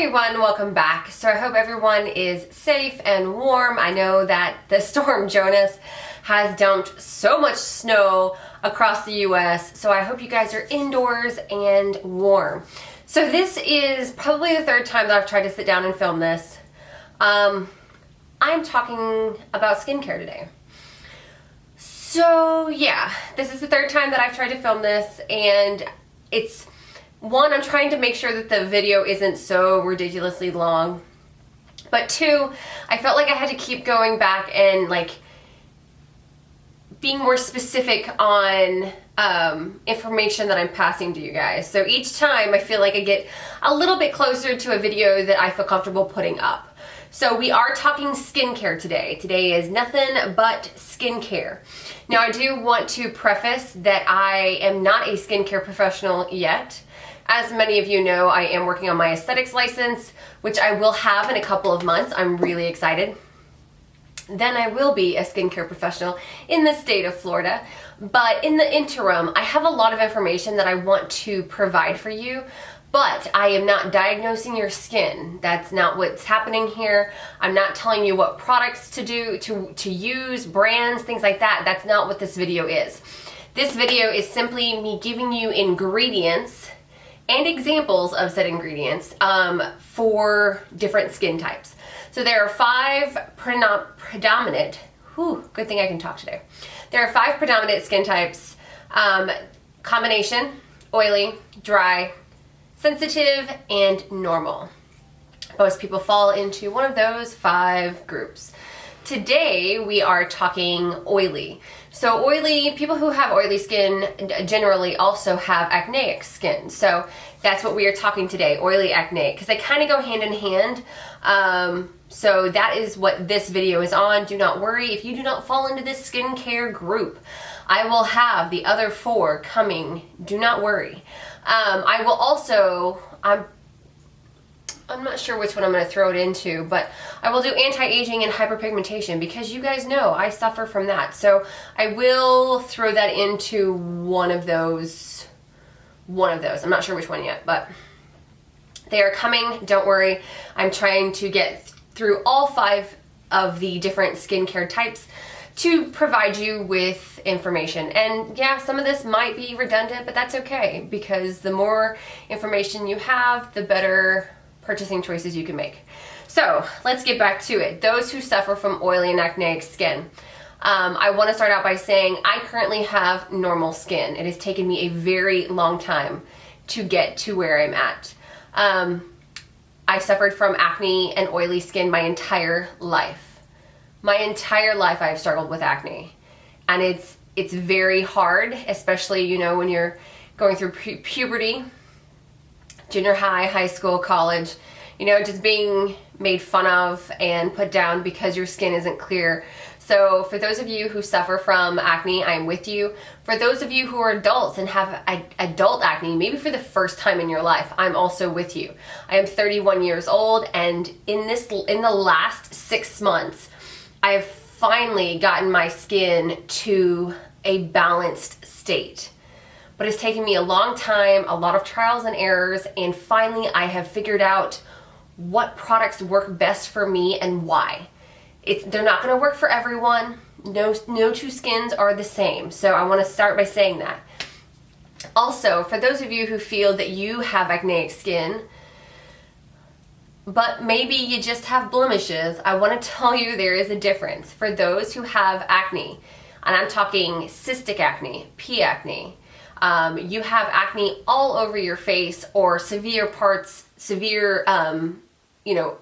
everyone, welcome back. So I hope everyone is safe and warm. I know that the storm Jonas has dumped so much snow across the US, so I hope you guys are indoors and warm. So this is probably the third time that I've tried to sit down and film this. I'm talking about skincare today. So yeah, this is the third time that I've tried to film this, and it's one, I'm trying to make sure that the video isn't so ridiculously long, but two, I felt like I had to keep going back and like being more specific on information that I'm passing to you guys. So each time I feel like I get a little bit closer to a video that I feel comfortable putting up. So we are talking skincare today. Today is nothing but skincare. Now I do want to preface that I am not a skincare professional yet. As many of you know, I am working on my aesthetics license, which I will have in a couple of months. I'm really excited. Then I will be a skincare professional in the state of Florida. But in the interim, I have a lot of information that I want to provide for you, but I am not diagnosing your skin. That's not what's happening here. I'm not telling you what products to do, to use, brands, things like that. That's not what this video is. This video is simply me giving you ingredients and examples of said ingredients for different skin types. So there are five predominant, good thing I can talk today. There are five predominant skin types, combination, oily, dry, sensitive, and normal. Most people fall into one of those five groups. Today we are talking oily. So oily, people who have oily skin generally also have acneic skin. So that's what we are talking today, oily acne, because they kind of go hand in hand. So that is what this video is on. Do not worry if you do not fall into this skincare group. I will have the other four coming. Do not worry. I will also, I'm not sure which one I'm going to throw it into, but I will do anti-aging and hyperpigmentation because you guys know I suffer from that. So I will throw that into one of those. I'm not sure which one yet, but they are coming. Don't worry. I'm trying to get through all five of the different skincare types to provide you with information. And yeah, some of this might be redundant, but that's okay because the more information you have, the better purchasing choices you can make. So let's get back to it. Those who suffer from oily and acneic skin. I want to start out by saying I currently have normal skin. It has taken me a very long time to get to where I'm at. I suffered from acne and oily skin my entire life. My entire life I've struggled with acne. And it's very hard, especially, you know, when you're going through puberty, junior high, high school, college, you know, just being made fun of and put down because your skin isn't clear. So for those of you who suffer from acne, I'm with you. For those of you who are adults and have adult acne, maybe for the first time in your life, I'm also with you. I am 31 years old, and in the last 6 months, I have finally gotten my skin to a balanced state. But it's taken me a long time, a lot of trials and errors, and finally I have figured out what products work best for me and why. They're not going to work for everyone. No two skins are the same. So I want to start by saying that. Also, for those of you who feel that you have acneic skin, but maybe you just have blemishes, I want to tell you there is a difference. For those who have acne, and I'm talking cystic acne, P acne, you have acne all over your face or severe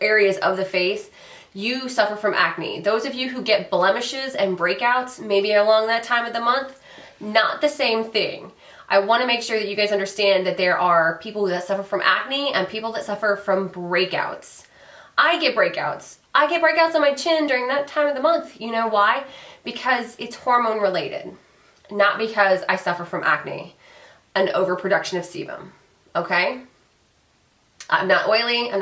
areas of the face, you suffer from acne. Those of you who get blemishes and breakouts, maybe along that time of the month, not the same thing. I want to make sure that you guys understand that there are people that suffer from acne and people that suffer from breakouts. I get breakouts. I get breakouts on my chin during that time of the month. You know why? Because it's hormone related, not because I suffer from acne, an overproduction of sebum. Okay? I'm not oily. I'm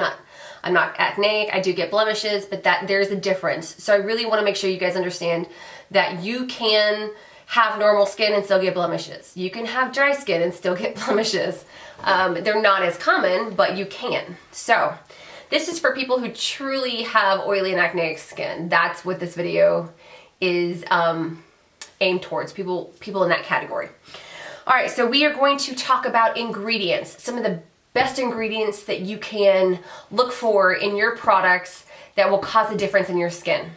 not acneic. I do get blemishes, but there's a difference. So I really want to make sure you guys understand that you can have normal skin and still get blemishes. You can have dry skin and still get blemishes. They're not as common, but you can. So This is for people who truly have oily and acneic skin. That's what this video is aimed towards, people in that category. All right, so we are going to talk about ingredients, some of the best ingredients that you can look for in your products that will cause a difference in your skin.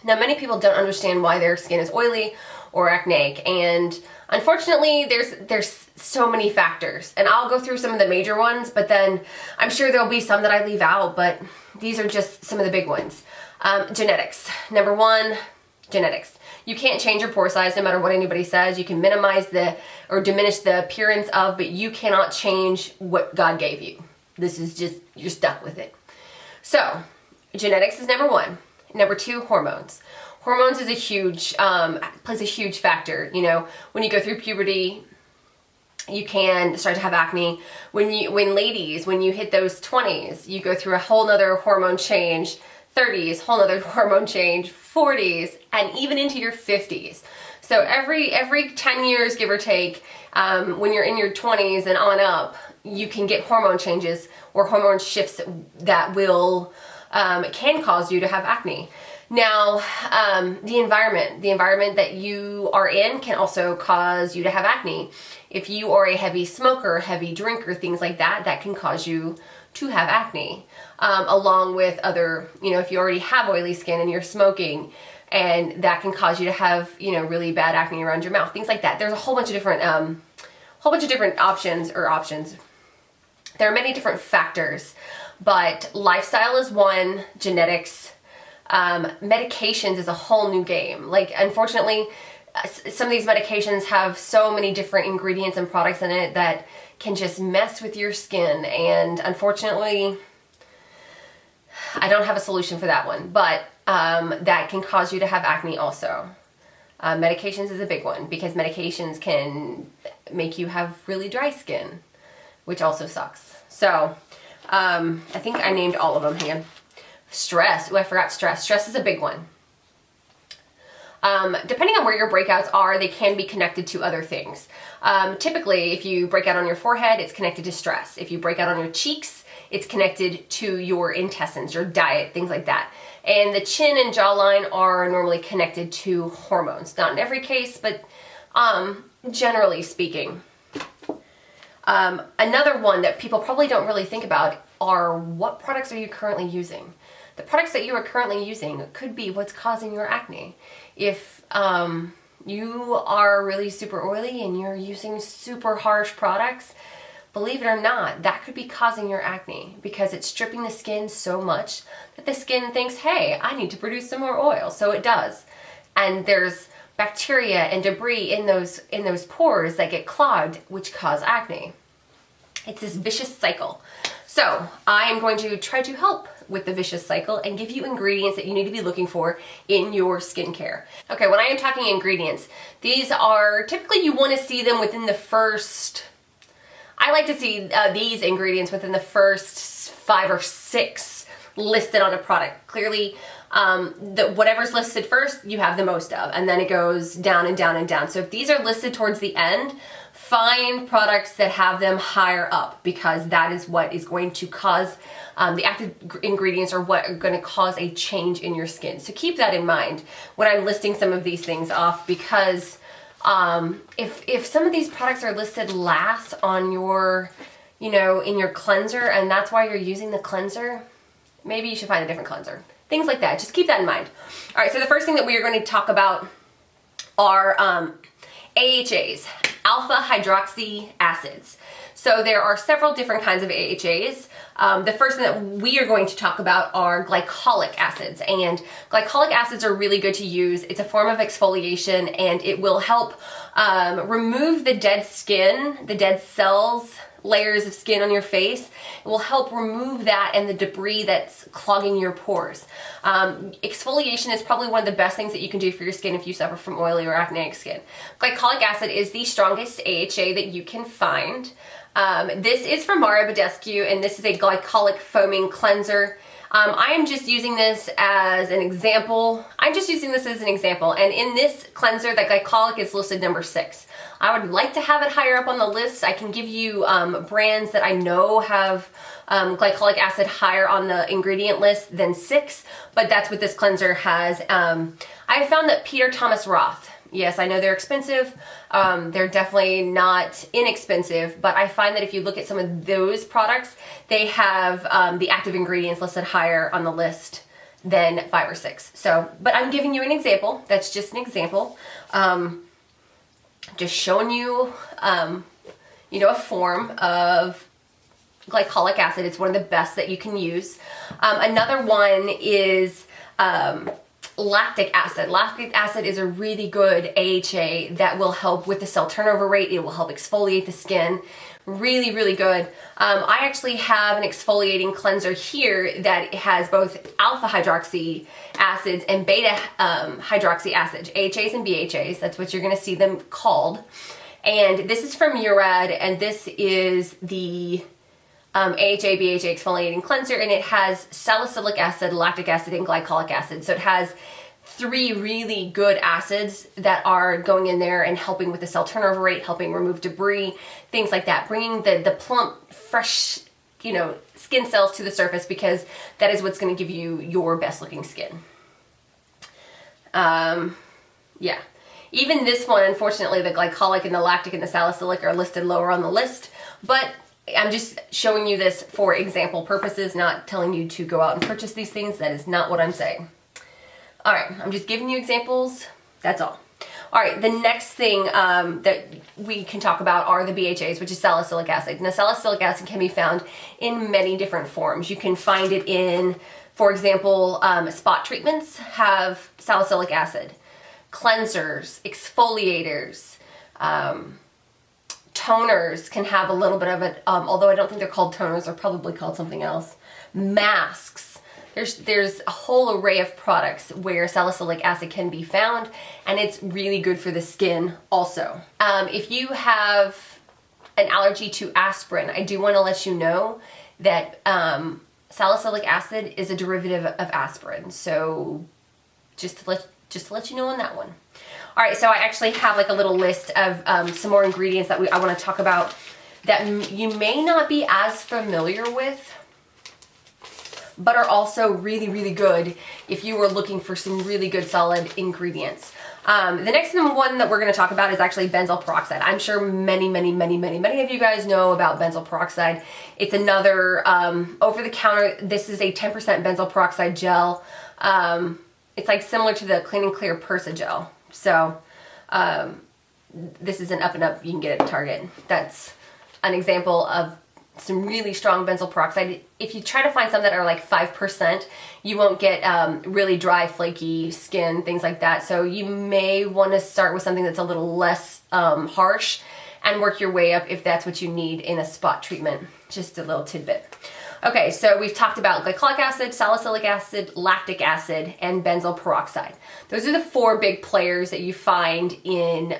Now, many people don't understand why their skin is oily or acneic, and unfortunately, there's so many factors, and I'll go through some of the major ones, but then I'm sure there'll be some that I leave out, but these are just some of the big ones. Genetics. Number one, genetics. You can't change your pore size no matter what anybody says. You can minimize or diminish the appearance of, but you cannot change what God gave you. This is just, you're stuck with it. So, genetics is number one. Number two, hormones. Hormones is a huge, plays a huge factor. You know, when you go through puberty, you can start to have acne. When you hit those 20s, you go through a whole nother hormone change. 30s, whole nother hormone change. 40s, and even into your 50s. So every 10 years, give or take, when you're in your 20s and on up, you can get hormone changes or hormone shifts that will can cause you to have acne. Now, the environment that you are in can also cause you to have acne. If you are a heavy smoker, heavy drinker, things like that, that can cause you to have acne. Along with other, you know, if you already have oily skin and you're smoking, and that can cause you to have, you know, really bad acne around your mouth, things like that. There's a whole bunch of different options. There are many different factors, but lifestyle is one, genetics, medications is a whole new game. Like, unfortunately, some of these medications have so many different ingredients and products in it that can just mess with your skin, and unfortunately, I don't have a solution for that one, but that can cause you to have acne also. Medications is a big one because medications can make you have really dry skin, which also sucks. So, I think I named all of them. Hang on. Stress. Oh, I forgot stress. Stress is a big one. Depending on where your breakouts are, they can be connected to other things. Typically, if you break out on your forehead, it's connected to stress. If you break out on your cheeks, it's connected to your intestines, your diet, things like that. And the chin and jawline are normally connected to hormones. Not in every case, but generally speaking. Another one that people probably don't really think about are, what products are you currently using? The products that you are currently using could be what's causing your acne. If you are really super oily and you're using super harsh products, believe it or not, that could be causing your acne because it's stripping the skin so much that the skin thinks, hey, I need to produce some more oil. So it does. And there's bacteria and debris in those pores that get clogged, which cause acne. It's this vicious cycle. So I am going to try to help with the vicious cycle and give you ingredients that you need to be looking for in your skincare. Okay, when I am talking ingredients, these are typically, you want to see them within the first, I like to see these ingredients within the first 5 or 6 listed on a product. Clearly, whatever's listed first, you have the most of, and then it goes down and down and down. So if these are listed towards the end, find products that have them higher up, because that is what is going to cause, the active ingredients are what are going to cause a change in your skin. So keep that in mind when I'm listing some of these things off, because if some of these products are listed last on your, you know, in your cleanser, and that's why you're using the cleanser, maybe you should find a different cleanser. Things like that. Just keep that in mind. All right, so the first thing that we are going to talk about are AHAs, alpha hydroxy acids. So there are several different kinds of AHAs. The first thing that we are going to talk about are glycolic acids, and glycolic acids are really good to use. It's a form of exfoliation, and it will help remove the dead skin, the dead cells, layers of skin on your face. It will help remove that and the debris that's clogging your pores. Exfoliation is probably one of the best things that you can do for your skin if you suffer from oily or acneic skin. Glycolic acid is the strongest AHA that you can find. This is from Mara Badescu, and this is a glycolic foaming cleanser. I am just using this as an example. And in this cleanser, that Glycolic is listed number 6. I would like to have it higher up on the list. I can give you brands that I know have glycolic acid higher on the ingredient list than 6, but that's what this cleanser has. I found that Peter Thomas Roth, yes, I know they're expensive. They're definitely not inexpensive, but I find that if you look at some of those products, they have the active ingredients listed higher on the list than 5 or 6. So, but I'm giving you an example. That's just an example. Just showing you, you know, a form of glycolic acid. It's one of the best that you can use. Another one is lactic acid. Lactic acid is a really good AHA that will help with the cell turnover rate. It will help exfoliate the skin. Really, really good. I actually have an exfoliating cleanser here that has both alpha hydroxy acids and beta hydroxy acids, AHAs and BHAs. That's what you're going to see them called. And this is from Murad, and this is the AHA BHA exfoliating cleanser, and it has salicylic acid, lactic acid, and glycolic acid. So it has 3 really good acids that are going in there and helping with the cell turnover rate, helping remove debris, things like that, bringing the plump, fresh, you know, skin cells to the surface, because that is what's going to give you your best looking skin. Yeah. Even this one, unfortunately, the glycolic and the lactic and the salicylic are listed lower on the list, but I'm just showing you this for example purposes, not telling you to go out and purchase these things. That is not what I'm saying. All right, I'm just giving you examples. That's all. All right, the next thing that we can talk about are the BHAs, which is salicylic acid. Now, salicylic acid can be found in many different forms. You can find it in, for example, spot treatments have salicylic acid. Cleansers, exfoliators, toners can have a little bit of it, although I don't think they're called toners. They're probably called something else. Masks. There's a whole array of products where salicylic acid can be found, and it's really good for the skin also. If you have an allergy to aspirin, I do want to let you know that salicylic acid is a derivative of aspirin. So just to let you know on that one. All right, so I actually have like a little list of some more ingredients that I want to talk about that you may not be as familiar with, but are also really, really good if you were looking for some really good solid ingredients. The next one that we're going to talk about is actually benzoyl peroxide. I'm sure many of you guys know about benzoyl peroxide. It's another over-the-counter, this is a 10% benzoyl peroxide gel. It's like similar to the Clean and Clear Persa gel. So this is an up and up you can get at Target. That's an example of some really strong benzoyl peroxide. If you try to find some that are like 5%, you won't get really dry, flaky skin, things like that. So you may want to start with something that's a little less harsh and work your way up if that's what you need in a spot treatment. Just a little tidbit. Okay, so we've talked about glycolic acid, salicylic acid, lactic acid, and benzoyl peroxide. Those are the 4 big players that you find in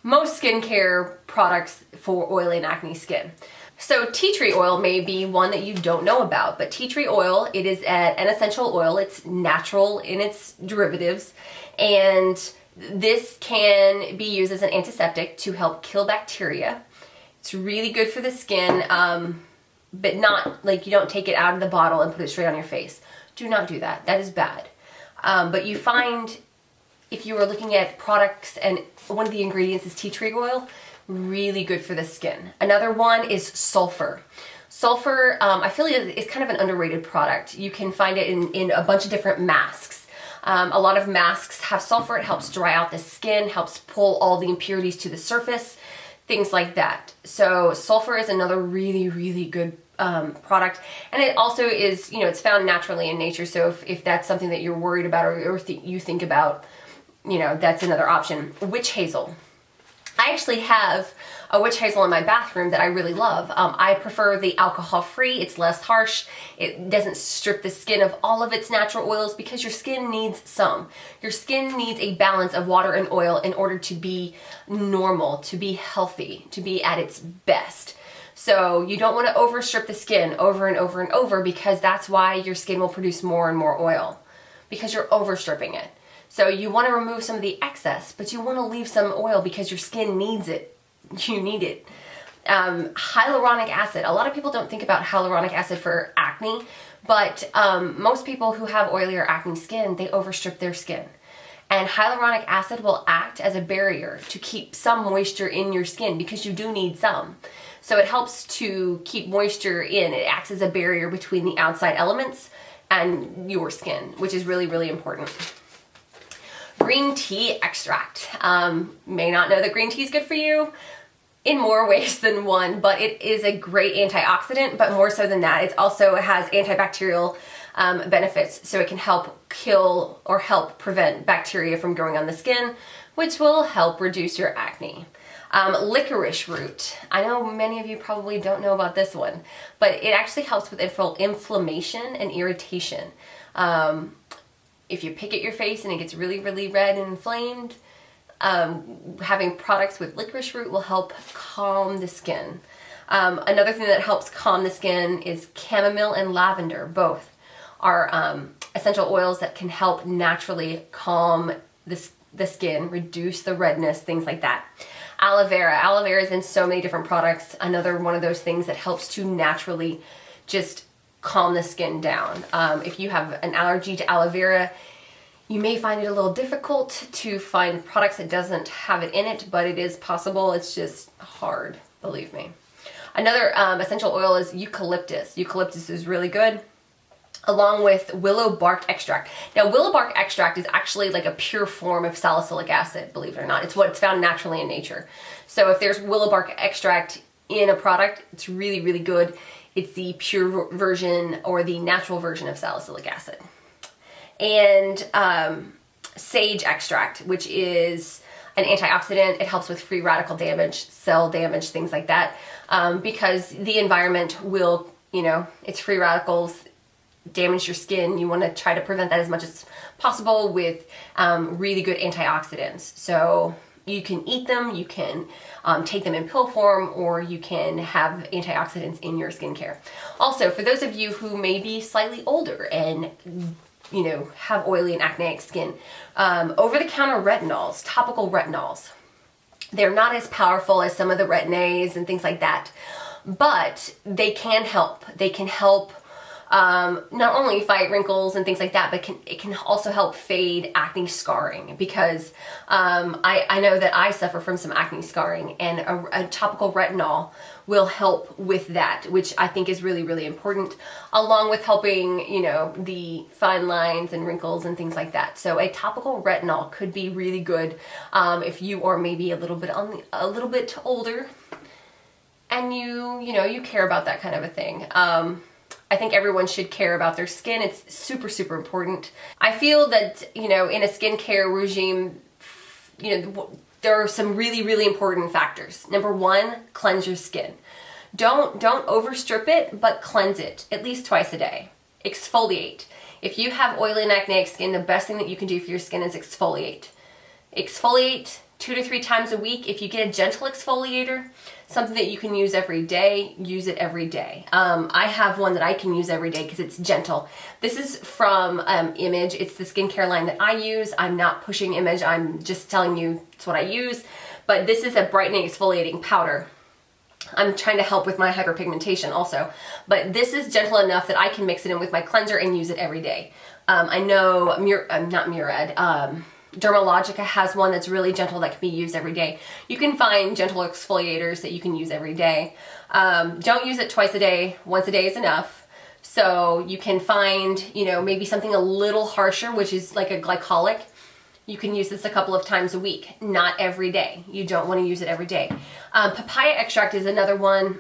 most skincare products for oily and acne skin. So tea tree oil may be one that you don't know about, but tea tree oil, it is an essential oil. It's natural in its derivatives, and this can be used as an antiseptic to help kill bacteria. It's really good for the skin, but not like you don't take it out of the bottle and put it straight on your face. Do not do that. That is bad. But you find if you are looking at products and one of the ingredients is tea tree oil, really good for the skin. Another one is sulfur. Sulfur, I feel like it's kind of an underrated product. You can find it in a bunch of different masks. A lot of masks have sulfur. It helps dry out the skin, helps pull all the impurities to the surface, things like that. So sulfur is another really, really good product, and it also is, you know, it's found naturally in nature. So if that's something that you're worried about or you think about, you know, that's another option. Witch hazel. I actually have a witch hazel in my bathroom that I really love. I prefer the alcohol-free. It's less harsh. It doesn't strip the skin of all of its natural oils because your skin needs some. Your skin needs a balance of water and oil in order to be normal, to be healthy, to be at its best. So you don't want to overstrip the skin over and over and over, because that's why your skin will produce more and more oil, because you're overstripping it. So you want to remove some of the excess, but you want to leave some oil because your skin needs it. You need it. Hyaluronic acid. A lot of people don't think about hyaluronic acid for acne, but most people who have oily or acne skin, they overstrip their skin. And hyaluronic acid will act as a barrier to keep some moisture in your skin, because you do need some. So it helps to keep moisture in. It acts as a barrier between the outside elements and your skin, which is really, really important. Green tea extract. May not know that green tea is good for you in more ways than one, but it is a great antioxidant, but more so than that, it also has antibacterial benefits, so it can help kill or help prevent bacteria from growing on the skin, which will help reduce your acne. Licorice root. I know many of you probably don't know about this one, but it actually helps with inflammation and irritation. If you pick at your face and it gets really, really red and inflamed, having products with licorice root will help calm the skin. Another thing that helps calm the skin is chamomile and lavender. Both are essential oils that can help naturally calm the skin, reduce the redness, things like that. Aloe vera. Aloe vera is in so many different products. Another one of those things that helps to naturally just calm the skin down. If you have an allergy to aloe vera, you may find it a little difficult to find products that doesn't have it in it, but it is possible. It's just hard, believe me. Another essential oil is eucalyptus. Eucalyptus is really good, along with willow bark extract. Now, willow bark extract is actually like a pure form of salicylic acid, believe it or not. It's what's found naturally in nature. So if there's willow bark extract in a product, it's really, really good. It's the pure version or the natural version of salicylic acid. And sage extract, which is an antioxidant. It helps with free radical damage, cell damage, things like that, because the environment will, it's free radicals, damage your skin. You want to try to prevent that as much as possible with really good antioxidants. So you can eat them, you can take them in pill form, or you can have antioxidants in your skincare. Also, for those of you who may be slightly older and have oily and acneic skin, over-the-counter retinols, topical retinols, they're not as powerful as some of the retinaes and things like that, but they can help. They can help not only fight wrinkles and things like that, but it can also help fade acne scarring, because I know that I suffer from some acne scarring, and a topical retinol will help with that, which I think is really, really important, along with helping, the fine lines and wrinkles and things like that. So a topical retinol could be really good if you are maybe a little bit older and you care about that kind of a thing. I think everyone should care about their skin. It's super, super important. I feel that, in a skincare regime, there are some really, really important factors. Number one, cleanse your skin. Don't overstrip it, but cleanse it at least twice a day. Exfoliate. If you have oily and acneic skin, the best thing that you can do for your skin is exfoliate. Exfoliate 2 to 3 times a week. If you get a gentle exfoliator, something that you can use every day, use it every day. I have one that I can use every day because it's gentle. This is from Image. It's the skincare line that I use. I'm not pushing Image. I'm just telling you it's what I use. But this is a brightening exfoliating powder. I'm trying to help with my hyperpigmentation also. But this is gentle enough that I can mix it in with my cleanser and use it every day. I know, not Murad, Dermalogica has one that's really gentle that can be used every day. You can find gentle exfoliators that you can use every day. Don't use it twice a day. Once a day is enough. So you can find, maybe something a little harsher, which is like a glycolic. You can use this a couple of times a week, not every day. You don't want to use it every day. Papaya extract is another one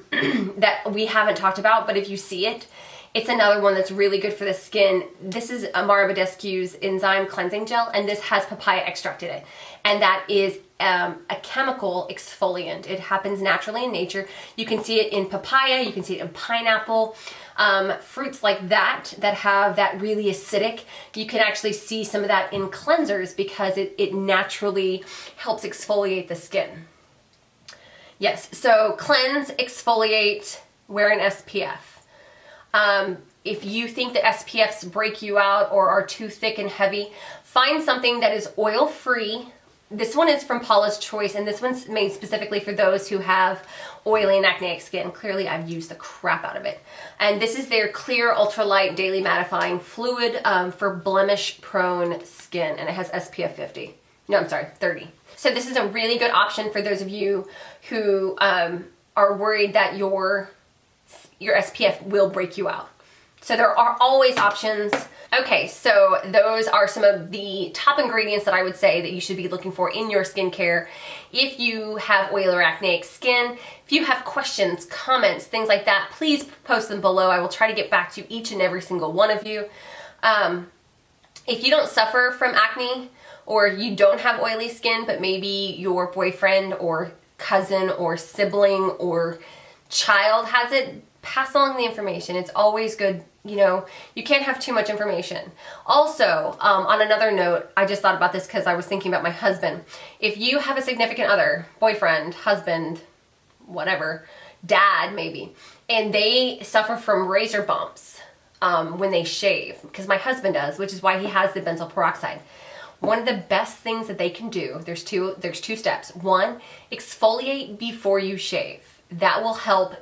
that we haven't talked about, but if you see it, it's another one that's really good for the skin. This is Amara Badescu's Enzyme Cleansing Gel, and this has papaya extract in it. And that is a chemical exfoliant. It happens naturally in nature. You can see it in papaya, you can see it in pineapple. Fruits like that have that really acidic, you can actually see some of that in cleansers because it naturally helps exfoliate the skin. Yes, so cleanse, exfoliate, wear an SPF. If you think that SPFs break you out or are too thick and heavy, find something that is oil-free. This one is from Paula's Choice, and this one's made specifically for those who have oily and acneic skin. Clearly, I've used the crap out of it. And this is their Clear Ultralight Daily Mattifying Fluid for blemish-prone skin, and it has SPF 50. No, I'm sorry, 30. So this is a really good option for those of you who are worried that your SPF will break you out. So there are always options. Okay, so those are some of the top ingredients that I would say that you should be looking for in your skincare if you have oily or acneic skin. If you have questions, comments, things like that, please post them below. I will try to get back to each and every single one of you. If you don't suffer from acne or you don't have oily skin, but maybe your boyfriend or cousin or sibling or child has it, pass along the information. It's always good. You know, you can't have too much information. Also, on another note, I just thought about this because I was thinking about my husband. If you have a significant other, boyfriend, husband, whatever, dad maybe, and they suffer from razor bumps when they shave, because my husband does, which is why he has the benzoyl peroxide. One of the best things that they can do, there's two steps. One, exfoliate before you shave. That will help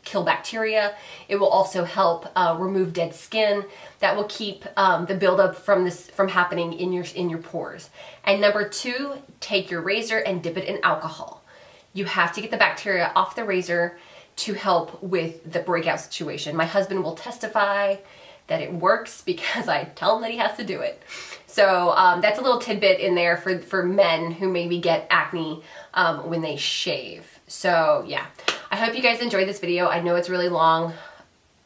kill bacteria. It will also help remove dead skin. That will keep the buildup from happening in your pores. And number two, take your razor and dip it in alcohol. You have to get the bacteria off the razor to help with the breakout situation. My husband will testify that it works because I tell him that he has to do it. So that's a little tidbit in there for men who maybe get acne when they shave. So yeah, I hope you guys enjoyed this video. I know it's really long.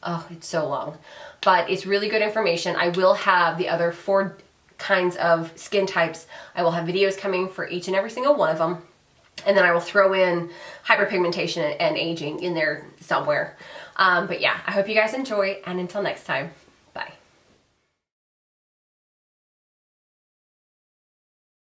Oh, it's so long, but it's really good information. I will have the other 4 kinds of skin types. I will have videos coming for each and every single one of them. And then I will throw in hyperpigmentation and aging in there somewhere. But yeah, I hope you guys enjoy, and until next time.